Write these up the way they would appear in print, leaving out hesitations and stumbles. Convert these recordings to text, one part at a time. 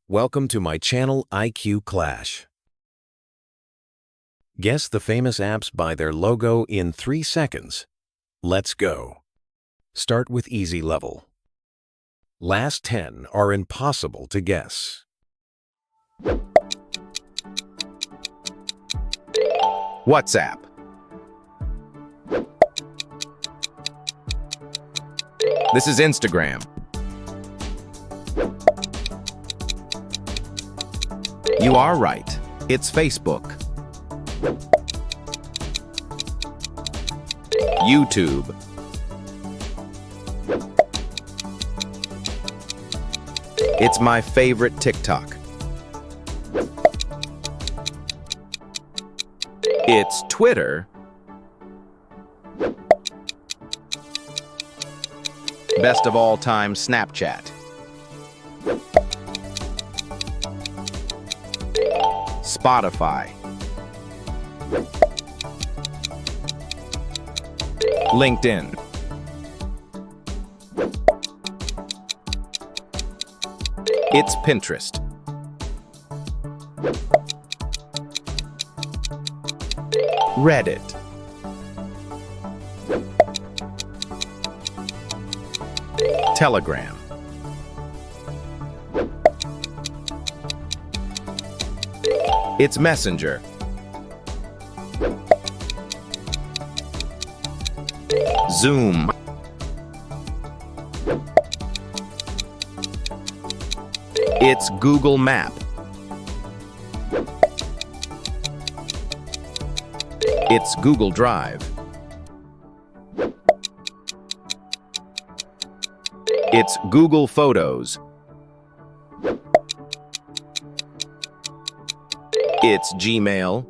Welcome to my channel IQ Clash. Guess the famous apps by their logo in 3 seconds. Let's go. Start with easy level. Last 10 are impossible to guess. WhatsApp. This is Instagram. You are right. It's Facebook. YouTube. It's my favorite TikTok. It's Twitter. Best of all time, Snapchat. Spotify. LinkedIn. It's Pinterest. Reddit. Telegram. It's Messenger. Zoom. It's Google Map. It's Google Drive. It's Google Photos. It's Gmail.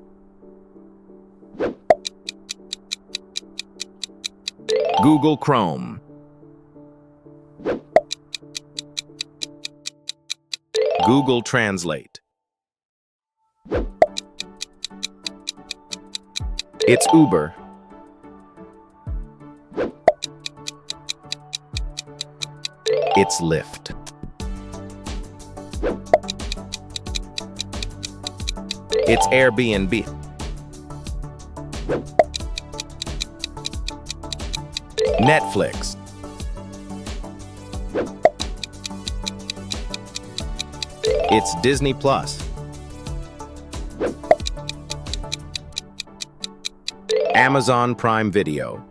Google Chrome. Google Translate. It's Uber. It's Lyft. It's Airbnb. Netflix. It's Disney Plus. Amazon Prime Video.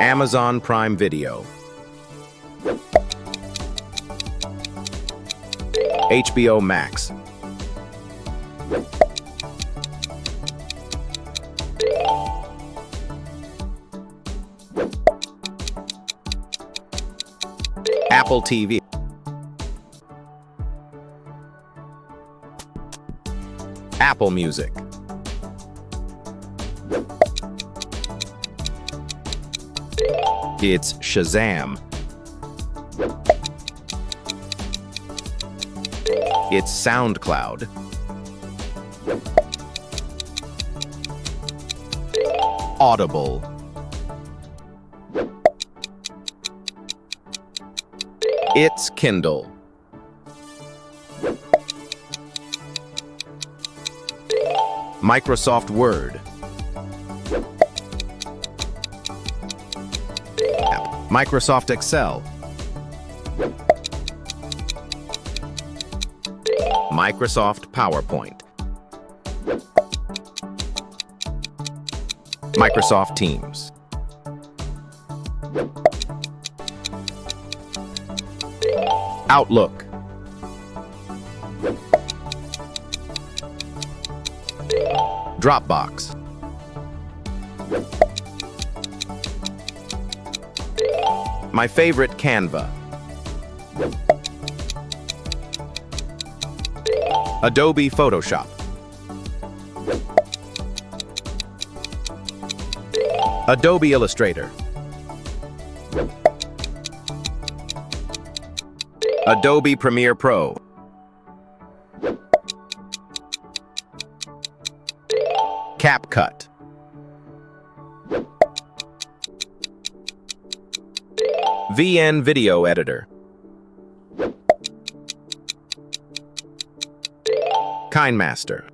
Amazon Prime Video. HBO Max. Apple TV. Apple Music. It's Shazam. It's SoundCloud. Audible. It's Kindle. Microsoft Word. Microsoft Excel. Microsoft PowerPoint. Microsoft Teams. Outlook. Dropbox. My favorite, Canva. Adobe Photoshop. Adobe Illustrator. Adobe Premiere Pro. CapCut. VN Video Editor. KineMaster.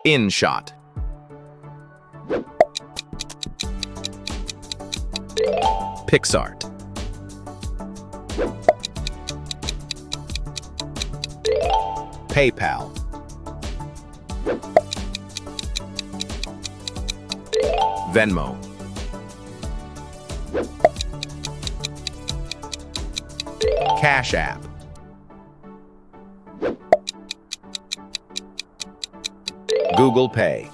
InShot. PixArt. PayPal. Venmo. Cash App. Google Pay.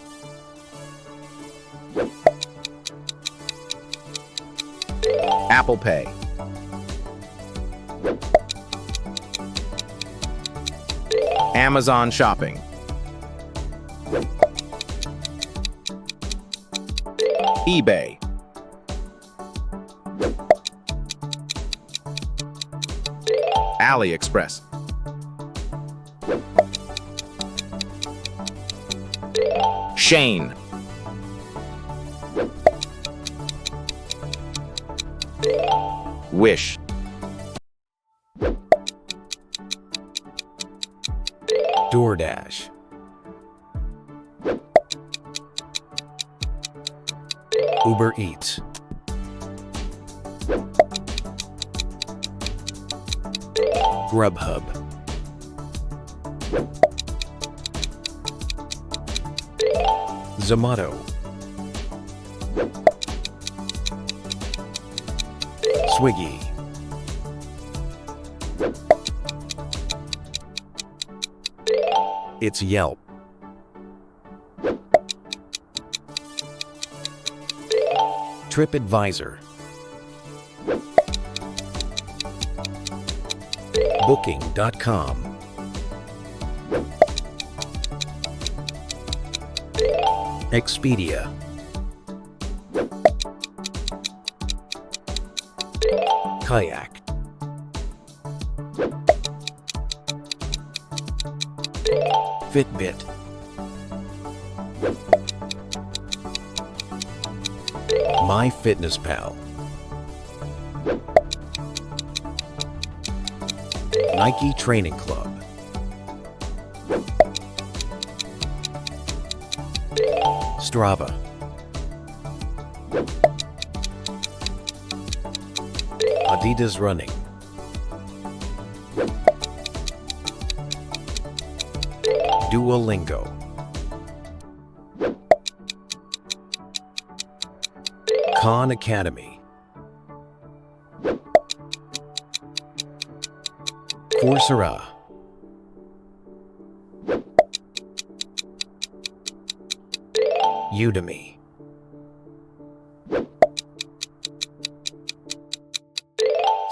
Apple Pay. Amazon Shopping. eBay. AliExpress. Shane. Wish. DoorDash. Uber Eats. Grubhub. Zomato. Swiggy. It's Yelp. TripAdvisor. Booking.com. Expedia. Kayak. Fitbit. MyFitnessPal. Nike Training Club. Strava. Adidas Running. Duolingo. Khan Academy. Coursera. Udemy.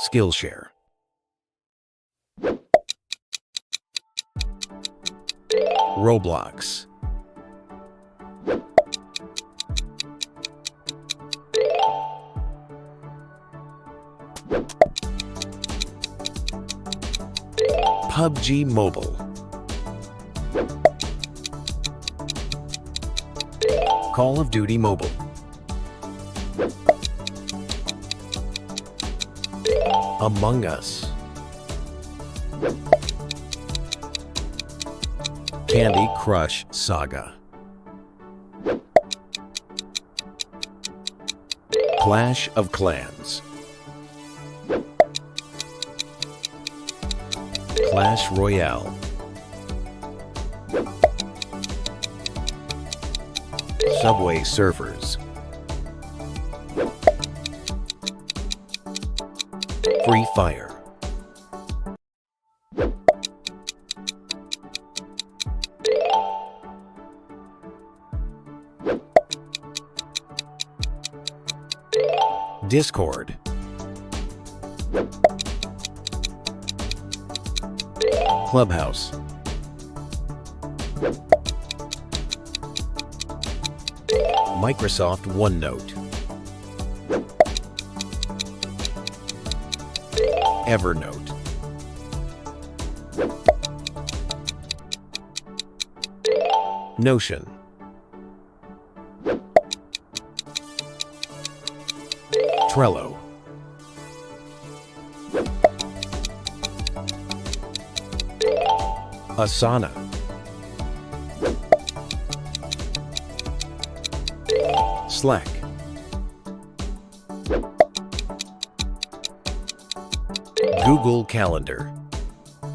Skillshare. Roblox. PUBG Mobile. Call of Duty Mobile. Among Us. Candy Crush Saga. Clash of Clans. Clash Royale. Subway Surfers. Free Fire. Discord. Clubhouse. Microsoft OneNote. Evernote. Notion. Trello. Asana. Slack. Google Calendar.